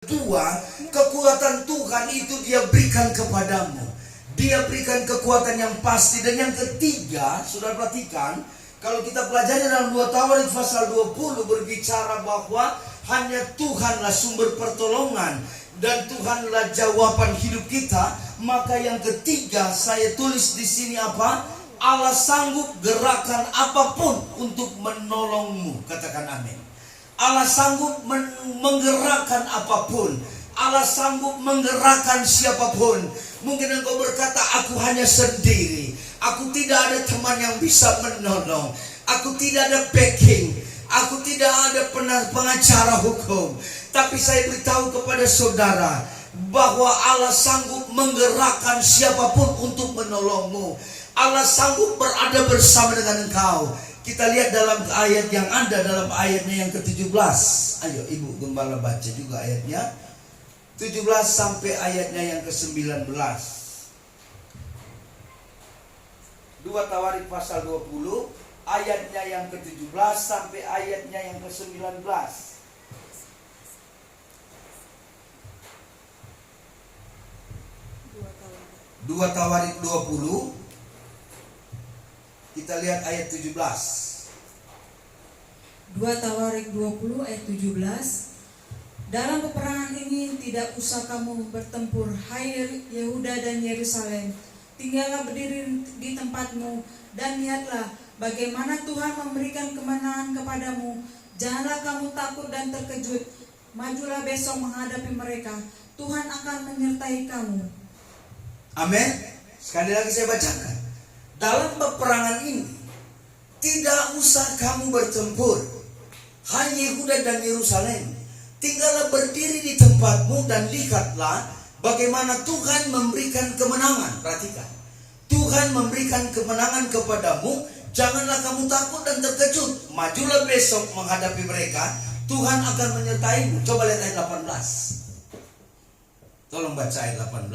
Kedua, kekuatan Tuhan itu dia berikan kepadamu. Dia berikan kekuatan yang pasti. Dan yang ketiga, saudara perhatikan, kalau kita pelajari dalam 2 Tawarik pasal 20 berbicara bahwa hanya Tuhanlah sumber pertolongan dan Tuhanlah jawaban hidup kita. Maka yang ketiga saya tulis di sini apa? Allah sanggup gerakan apapun untuk menolongmu. Katakan amin. Allah sanggup menggerakkan apapun. Allah sanggup menggerakkan siapapun. Mungkin engkau berkata, aku hanya sendiri. Aku tidak ada teman yang bisa menolong. Aku tidak ada backing. Aku tidak ada pengacara hukum. Tapi saya beritahu kepada saudara bahwa Allah sanggup menggerakkan siapapun untuk menolongmu. Allah sanggup berada bersama dengan engkau. Kita lihat dalam ayat yang ada dalam ayatnya yang ke-17. Ayo Ibu Gembala baca juga ayatnya 17 sampai ayatnya yang ke-19. 2 Tawarik pasal 20 ayatnya yang ke-17 sampai ayatnya yang ke-19. 2 Tawarik 20. Kita lihat ayat 17. 2 Tawarik 20 ayat 17. Dalam peperangan ini tidak usah kamu bertempur, hai Yehuda dan Yerusalem. Tinggallah berdiri di tempatmu dan lihatlah bagaimana Tuhan memberikan kemenangan kepadamu. Janganlah kamu takut dan terkejut. Majulah besok menghadapi mereka. Tuhan akan menyertai kamu. Amin. Sekali lagi saya bacakan. Dalam peperangan ini tidak usah kamu bertempur, hai Yehuda dan Yerusalem. Tinggallah berdiri di tempatmu dan lihatlah bagaimana Tuhan memberikan kemenangan. Perhatikan, Tuhan memberikan kemenangan kepadamu. Janganlah kamu takut dan terkejut. Majulah besok menghadapi mereka. Tuhan akan menyertaimu. Coba lihat ayat 18. Tolong baca ayat 18.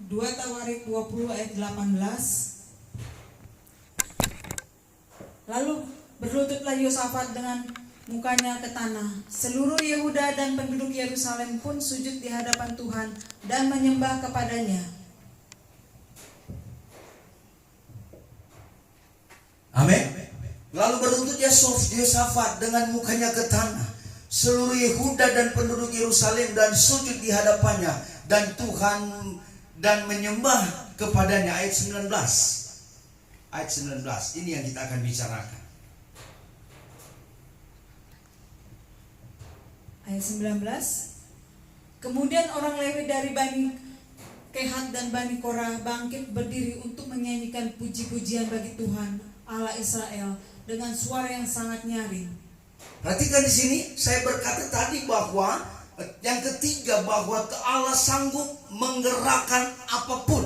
2 Tawarik 20 ayat 18. Lalu berlututlah Yosafat dengan mukanya ke tanah. Seluruh Yehuda dan penduduk Yerusalem pun sujud di hadapan Tuhan dan menyembah kepadanya. Amin. Lalu berlutut Yosafat dengan mukanya ke tanah. Seluruh Yehuda dan penduduk Yerusalem dan sujud di hadapannya dan Tuhan dan menyembah kepadanya. Ayat 19. Ayat 19. Ini yang kita akan bicarakan. Ayat 19. Kemudian orang Lewi dari Bani Kehat dan Bani Korah bangkit berdiri untuk menyanyikan puji-pujian bagi Tuhan Allah Israel dengan suara yang sangat nyaring. Perhatikan di sini saya berkata tadi bahwa yang ketiga bahwa Allah sanggup menggerakkan apapun.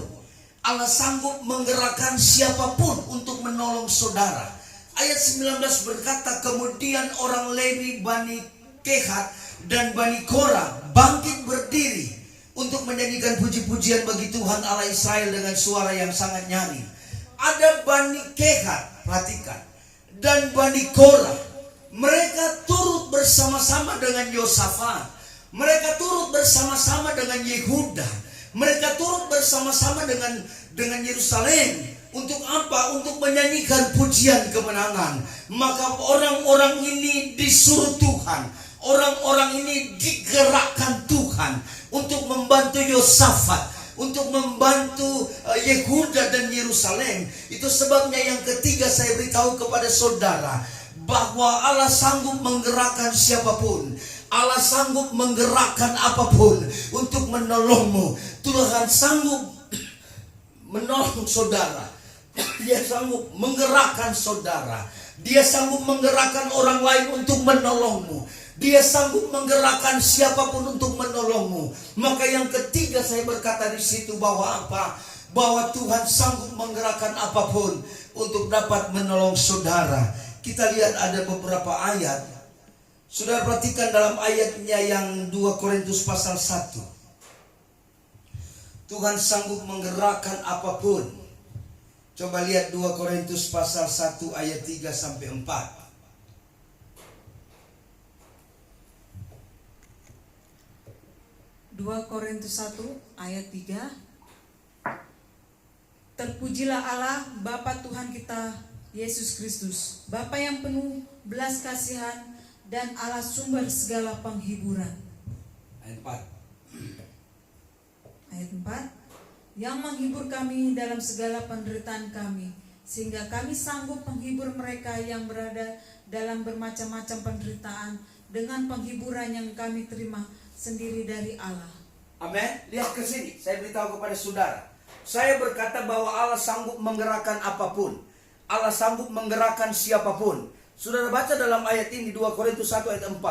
Allah sanggup menggerakkan siapapun untuk menolong saudara. Ayat 19 berkata, kemudian orang Lewi Bani Kehat dan Bani Korah bangkit berdiri untuk menyanyikan puji-pujian bagi Tuhan Allah Israel dengan suara yang sangat nyaring. Ada Bani Kehat, perhatikan, dan Bani Korah. Mereka turut bersama-sama dengan Yosafat. Mereka turut bersama-sama dengan Yehuda. Mereka turut bersama-sama dengan Yerusalem. Untuk apa? Untuk menyanyikan pujian kemenangan. Maka orang-orang ini disuruh Tuhan. Orang-orang ini digerakkan Tuhan untuk membantu Yosafat, untuk membantu Yehuda dan Yerusalem. Itu sebabnya yang ketiga saya beritahu kepada saudara bahwa Allah sanggup menggerakkan siapapun. Allah sanggup menggerakkan apapun untuk menolongmu. Tuhan sanggup menolong saudara. Dia sanggup menggerakkan saudara. Dia sanggup menggerakkan orang lain untuk menolongmu. Dia sanggup menggerakkan siapapun untuk menolongmu. Maka yang ketiga saya berkata di situ bahwa apa? Bahwa Tuhan sanggup menggerakkan apapun untuk dapat menolong saudara. Kita lihat ada beberapa ayat. Saudara perhatikan dalam ayatnya yang 2 Korintus pasal 1. Tuhan sanggup menggerakkan apapun. Coba lihat 2 Korintus pasal 1 ayat 3 sampai 4. 2 Korintus 1 ayat 3. Terpujilah Allah Bapa Tuhan kita Yesus Kristus, Bapa yang penuh belas kasihan dan Allah sumber segala penghiburan. Ayat 4. Ayat 4. Yang menghibur kami dalam segala penderitaan kami, sehingga kami sanggup menghibur mereka yang berada dalam bermacam-macam penderitaan dengan penghiburan yang kami terima sendiri dari Allah. Amin. Lihat ke sini, saya beritahu kepada saudara. Saya berkata bahwa Allah sanggup menggerakkan apapun. Allah sanggup menggerakkan siapapun. Saudara baca dalam ayat ini 2 Korintus 1 ayat 4,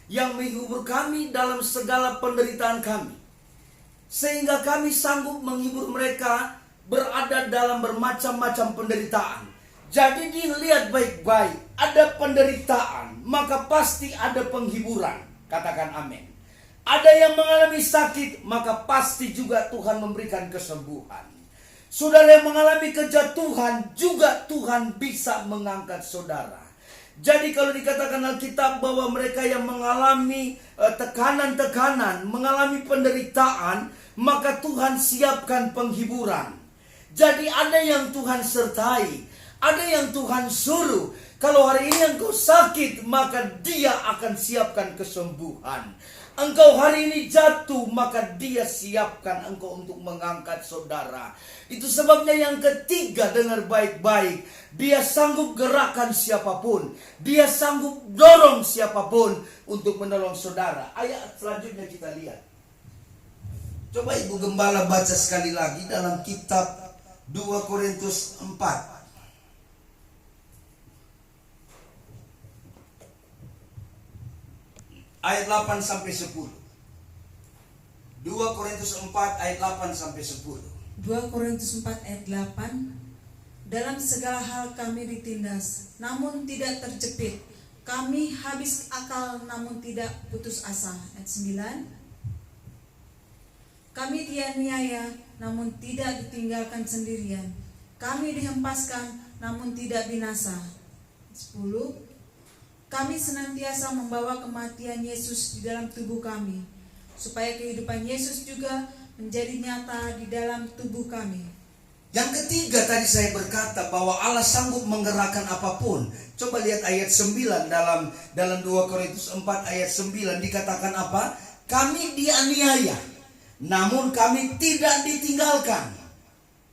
yang menghibur kami dalam segala penderitaan kami, sehingga kami sanggup menghibur mereka berada dalam bermacam-macam penderitaan. Jadi dilihat baik-baik, ada penderitaan, maka pasti ada penghiburan. Katakan amin. Ada yang mengalami sakit, maka pasti juga Tuhan memberikan kesembuhan. Saudara yang mengalami kejatuhan, juga Tuhan bisa mengangkat saudara. Jadi kalau dikatakan Alkitab bahwa mereka yang mengalami tekanan-tekanan, mengalami penderitaan, maka Tuhan siapkan penghiburan. Jadi ada yang Tuhan sertai, ada yang Tuhan suruh. Kalau hari ini engkau sakit, maka Dia akan siapkan kesembuhan. Engkau hari ini jatuh, maka Dia siapkan engkau untuk mengangkat saudara. Itu sebabnya yang ketiga, dengar baik-baik. Dia sanggup gerakan siapapun. Dia sanggup dorong siapapun untuk menolong saudara. Ayat selanjutnya kita lihat. Coba Ibu Gembala baca sekali lagi dalam kitab 2 Korintus 4. Ayat 8 sampai 10. 2 Korintus 4 ayat 8 sampai 10. 2 Korintus 4 ayat 8. Dalam segala hal kami ditindas, namun tidak terjepit. Kami habis akal, namun tidak putus asa. Ayat 9. Kami dianiaya, namun tidak ditinggalkan sendirian. Kami dihempaskan, namun tidak binasa. 10. Kami senantiasa membawa kematian Yesus di dalam tubuh kami, supaya kehidupan Yesus juga menjadi nyata di dalam tubuh kami. Yang ketiga tadi saya berkata bahwa Allah sanggup menggerakkan apapun. Coba lihat ayat 9 dalam 2 Korintus 4 ayat 9 dikatakan apa? Kami dianiaya, namun kami tidak ditinggalkan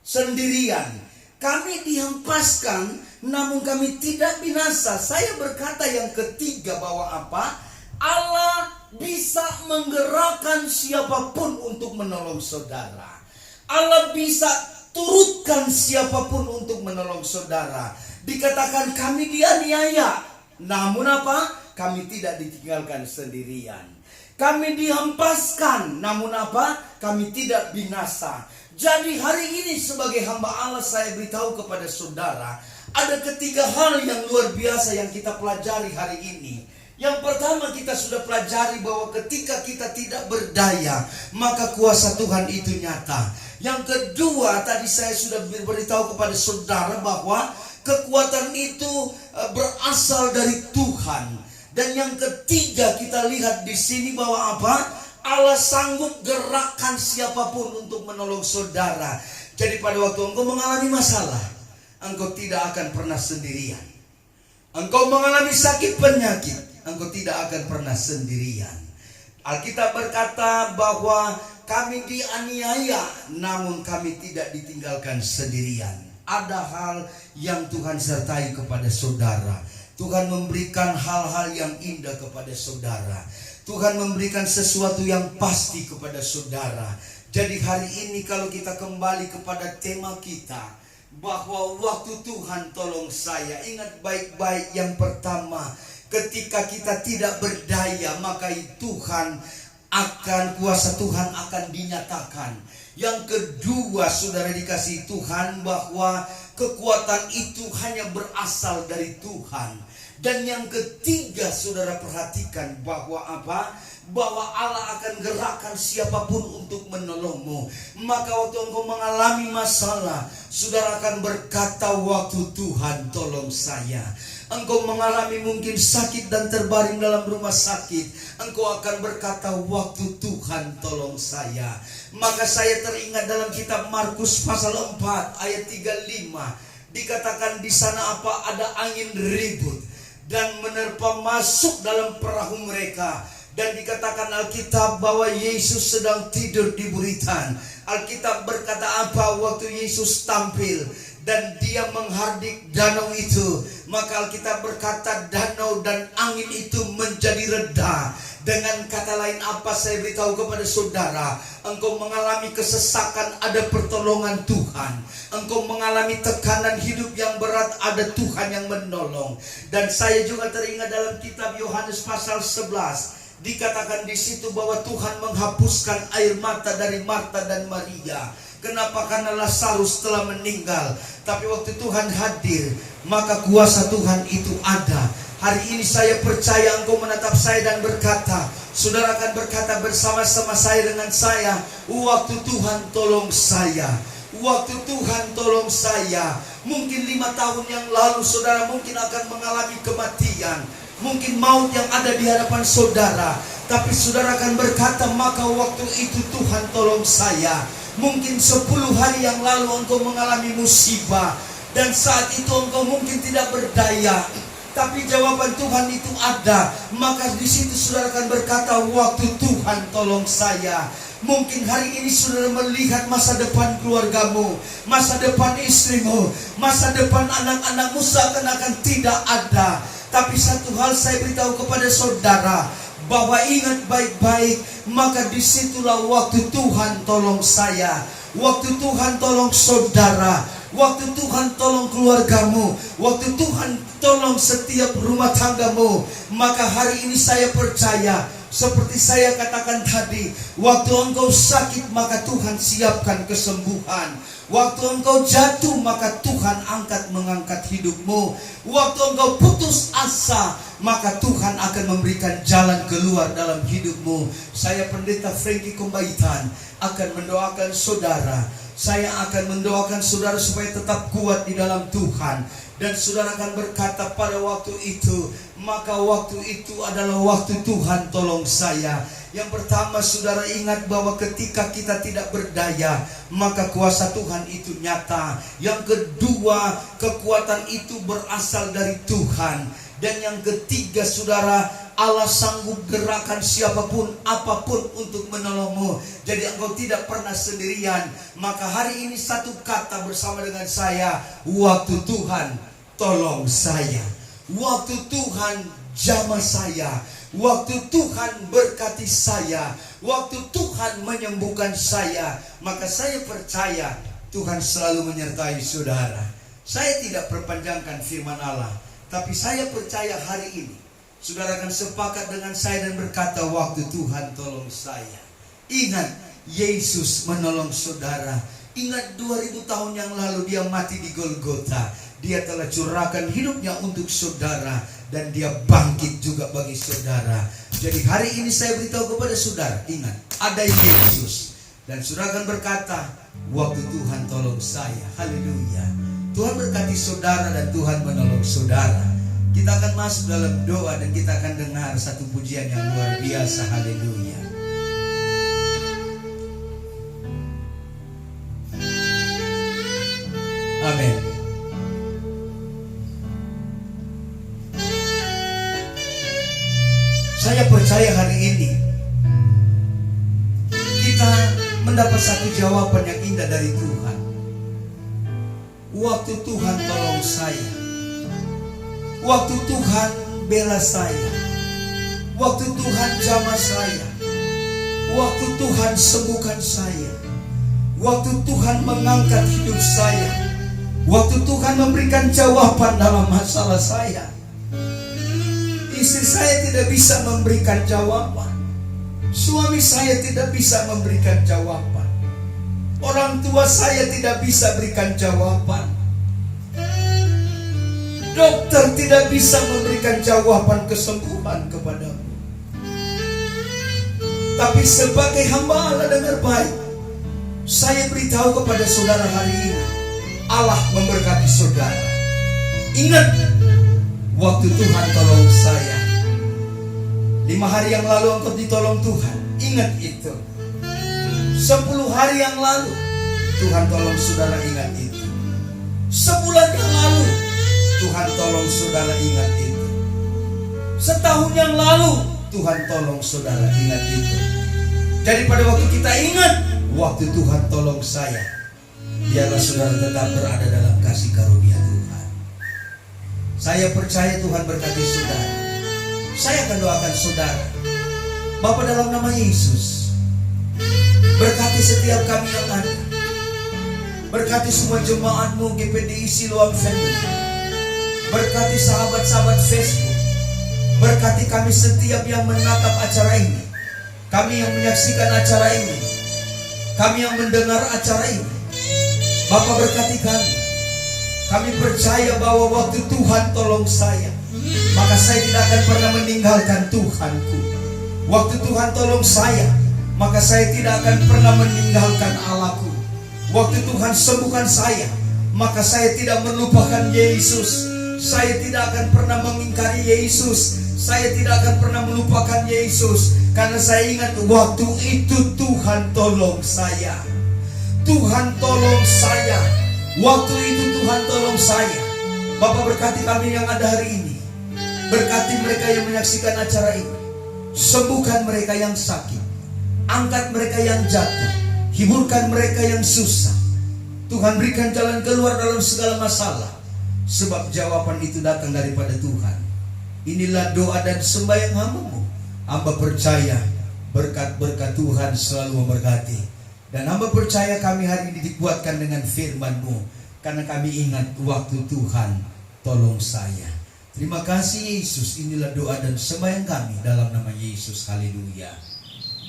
sendirian. Kami dihempaskan, namun kami tidak binasa. Saya berkata yang ketiga bahwa apa? Allah bisa menggerakkan siapapun untuk menolong saudara. Allah bisa turutkan siapapun untuk menolong saudara. Dikatakan kami dianiaya, namun apa? Kami tidak ditinggalkan sendirian. Kami dihempaskan, namun apa? Kami tidak binasa. Jadi hari ini sebagai hamba Allah saya beritahu kepada saudara, ada ketiga hal yang luar biasa yang kita pelajari hari ini. Yang pertama, kita sudah pelajari bahwa ketika kita tidak berdaya, maka kuasa Tuhan itu nyata. Yang kedua, tadi saya sudah beritahu kepada saudara bahwa kekuatan itu berasal dari Tuhan. Dan yang ketiga, kita lihat di sini bahwa apa? Allah sanggup gerakkan siapapun untuk menolong saudara. Jadi pada waktu engkau mengalami masalah, engkau tidak akan pernah sendirian. Engkau mengalami sakit penyakit, engkau tidak akan pernah sendirian. Alkitab berkata bahwa kami dianiaya, namun kami tidak ditinggalkan sendirian. Ada hal yang Tuhan sertai kepada saudara. Tuhan memberikan hal-hal yang indah kepada saudara. Tuhan memberikan sesuatu yang pasti kepada saudara. Jadi hari ini kalau kita kembali kepada tema kita, bahwa waktu Tuhan tolong saya, ingat baik-baik yang pertama, ketika kita tidak berdaya, maka kuasa Tuhan akan dinyatakan. Yang kedua, saudara dikasihi Tuhan, bahwa kekuatan itu hanya berasal dari Tuhan. Dan yang ketiga, saudara perhatikan bahwa apa? Bahwa Allah akan gerakkan siapapun untuk menolongmu. Maka waktu engkau mengalami masalah, saudara akan berkata, waktu Tuhan tolong saya. engkau mengalami mungkin sakit dan terbaring dalam rumah sakit, engkau akan berkata, waktu Tuhan tolong saya. Maka saya teringat dalam kitab Markus pasal 4 ayat 35. Dikatakan di sana apa? Ada angin ribut dan menerpa masuk dalam perahu mereka. Dan dikatakan Alkitab bahwa Yesus sedang tidur di buritan. Alkitab berkata apa? Waktu Yesus tampil dan dia menghardik danau itu, maka Alkitab berkata danau dan angin itu menjadi reda. Dengan kata lain apa saya beritahu kepada saudara? Engkau mengalami kesesakan, ada pertolongan Tuhan. Engkau mengalami tekanan hidup yang berat, ada Tuhan yang menolong. Dan saya juga teringat dalam kitab Yohanes pasal 11. Dikatakan di situ bahwa Tuhan menghapuskan air mata dari Marta dan Maria. Kenapa? Karena Lazarus telah meninggal. Tapi waktu Tuhan hadir, maka kuasa Tuhan itu ada. Hari ini saya percaya engkau menatap saya dan berkata, saudara akan berkata bersama-sama saya dengan saya, waktu Tuhan tolong saya. Waktu Tuhan tolong saya. Mungkin 5 tahun yang lalu saudara mungkin akan mengalami kematian, mungkin maut yang ada di hadapan saudara. Tapi saudara akan berkata, maka waktu itu Tuhan tolong saya. Mungkin 10 hari yang lalu engkau mengalami musibah, dan saat itu engkau mungkin tidak berdaya, tapi jawaban Tuhan itu ada. Maka di situ saudara akan berkata, waktu Tuhan tolong saya. Mungkin hari ini saudara melihat masa depan keluargamu, masa depan istrimu, masa depan anak-anakmu seakan-akan tidak ada. Tapi satu hal saya beritahu kepada saudara, bahwa ingat baik-baik, maka disitulah waktu Tuhan tolong saya. Waktu Tuhan tolong saudara, waktu Tuhan tolong keluargamu, waktu Tuhan tolong setiap rumah tanggamu. Maka hari ini saya percaya, seperti saya katakan tadi, waktu engkau sakit maka Tuhan siapkan kesembuhan. Waktu engkau jatuh maka Tuhan mengangkat hidupmu. Waktu engkau putus asa maka Tuhan akan memberikan jalan keluar dalam hidupmu. Saya Pendeta Frankie Kombaitan akan mendoakan saudara. Saya akan mendoakan saudara supaya tetap kuat di dalam Tuhan. Dan saudara akan berkata pada waktu itu, maka waktu itu adalah waktu Tuhan tolong saya. Yang pertama saudara ingat bahwa ketika kita tidak berdaya, maka kuasa Tuhan itu nyata. Yang kedua, kekuatan itu berasal dari Tuhan. Dan yang ketiga saudara, Allah sanggup gerakan siapapun, apapun untuk menolongmu. Jadi engkau tidak pernah sendirian. Maka hari ini satu kata bersama dengan saya, waktu Tuhan tolong saya. Waktu Tuhan jamah saya. Waktu Tuhan berkati saya. Waktu Tuhan menyembuhkan saya. Maka saya percaya Tuhan selalu menyertai saudara. Saya tidak perpanjangkan firman Allah, tapi saya percaya hari ini saudara akan sepakat dengan saya dan berkata, waktu Tuhan tolong saya. Ingat, Yesus menolong saudara. Ingat 2000 tahun yang lalu dia mati di Golgota. Dia telah curahkan hidupnya untuk saudara, dan dia bangkit juga bagi saudara. Jadi hari ini saya beritahu kepada saudara, ingat, ada Yesus. Dan saudara akan berkata, waktu Tuhan tolong saya. Haleluya. Tuhan berkati saudara dan Tuhan menolong saudara. Kita akan masuk dalam doa dan kita akan dengar satu pujian yang luar biasa. Haleluya. Amin. Saya percaya hari ini kita mendapat satu jawaban yang indah dari Tuhan. Waktu Tuhan tolong saya. Waktu Tuhan bela saya. Waktu Tuhan jamah saya. Waktu Tuhan sembuhkan saya. Waktu Tuhan mengangkat hidup saya. Waktu Tuhan memberikan jawaban dalam masalah saya. Istri saya tidak bisa memberikan jawaban. Suami saya tidak bisa memberikan jawaban. Orang tua saya tidak bisa berikan jawaban. Dokter tidak bisa memberikan jawaban kesembuhan kepadamu. Tapi sebagai hamba Allah, dengar baik, saya beritahu kepada saudara hari ini, Allah memberkati saudara. Ingat, waktu Tuhan tolong saya. 5 hari yang lalu engkau ditolong Tuhan, ingat itu. 10 hari yang lalu Tuhan tolong saudara, ingat itu. Sebulan yang lalu Tuhan tolong saudara, ingat itu. Setahun yang lalu Tuhan tolong saudara, ingat itu. Jadi pada waktu kita ingat waktu Tuhan tolong saya, biarlah saudara tetap berada dalam kasih karunia Tuhan. Saya percaya Tuhan berkati saudara. Saya akan doakan saudara. Bapa, dalam nama Yesus, berkati setiap kami yang ada. Berkati semua jemaatmu GPDI Siloam Family. Berkati sahabat-sahabat Facebook. Berkati kami setiap yang menatap acara ini, kami yang menyaksikan acara ini, kami yang mendengar acara ini. Bapa, berkati kami. Kami percaya bahwa waktu Tuhan tolong saya, maka saya tidak akan pernah meninggalkan Tuhanku. Waktu Tuhan tolong saya, maka saya tidak akan pernah meninggalkan Allahku. Waktu Tuhan sembuhkan saya, maka saya tidak melupakan Yesus. Saya tidak akan pernah mengingkari Yesus. Saya tidak akan pernah melupakan Yesus. Karena saya ingat waktu itu Tuhan tolong saya. Tuhan tolong saya. Waktu itu Tuhan tolong saya. Bapak, berkati kami yang ada hari ini. Berkati mereka yang menyaksikan acara ini. Sembuhkan mereka yang sakit. Angkat mereka yang jatuh. Hiburkan mereka yang susah. Tuhan, berikan jalan keluar dalam segala masalah. Sebab jawaban itu datang daripada Tuhan. Inilah doa dan sembahyang hamba-Mu. Hamba percaya berkat-berkat Tuhan selalu memberkati. Dan hamba percaya kami hari ini dikuatkan dengan firman-Mu. Karena kami ingat waktu Tuhan tolong saya. Terima kasih Yesus. Inilah doa dan sembahyang kami dalam nama Yesus. Haleluya.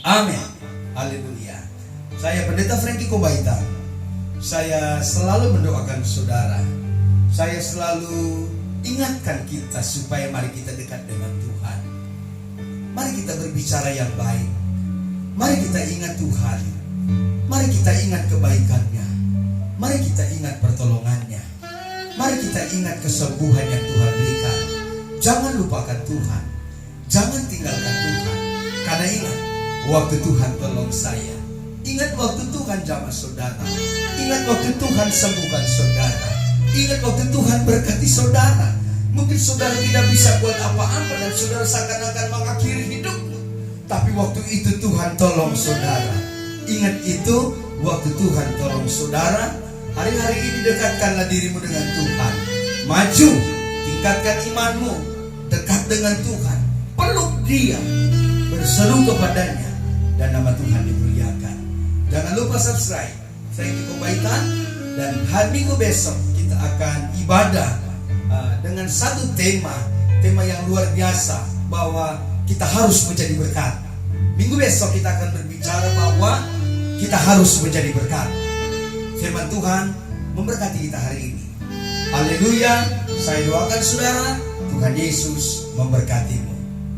Amin. Haleluya. Saya Pendeta Frankie Kobaita. Saya selalu mendoakan saudara. Saya selalu ingatkan kita supaya mari kita dekat dengan Tuhan. Mari kita berbicara yang baik. Mari kita ingat Tuhan. Mari kita ingat kebaikannya. Mari kita ingat pertolongannya. Mari kita ingat kesembuhan yang Tuhan berikan. Jangan lupakan Tuhan. Jangan tinggalkan Tuhan. Karena ingat waktu Tuhan tolong saya. Ingat waktu Tuhan jamah saudara. Ingat waktu Tuhan sembuhkan saudara. Ingat waktu Tuhan berkati saudara. Mungkin saudara tidak bisa buat apa-apa dan saudara seakan-akan mengakhiri hidupmu. Tapi waktu itu Tuhan tolong saudara. Ingat itu waktu Tuhan tolong saudara. Hari-hari ini dekatkanlah dirimu dengan Tuhan. Maju, tingkatkan imanmu. Dekat dengan Tuhan. Peluk Dia. Berseru kepadanya. Dan nama Tuhan dimuliakan. Jangan lupa subscribe Frankie Kobaita. Dan hari Minggu besok kita akan ibadah dengan satu tema yang luar biasa, bahwa kita harus menjadi berkat. Minggu besok kita akan berbicara bahwa kita harus menjadi berkat. Firman Tuhan memberkati kita hari ini. Haleluya. Saya doakan saudara, Tuhan Yesus memberkatimu.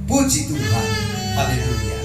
Puji Tuhan. Haleluya.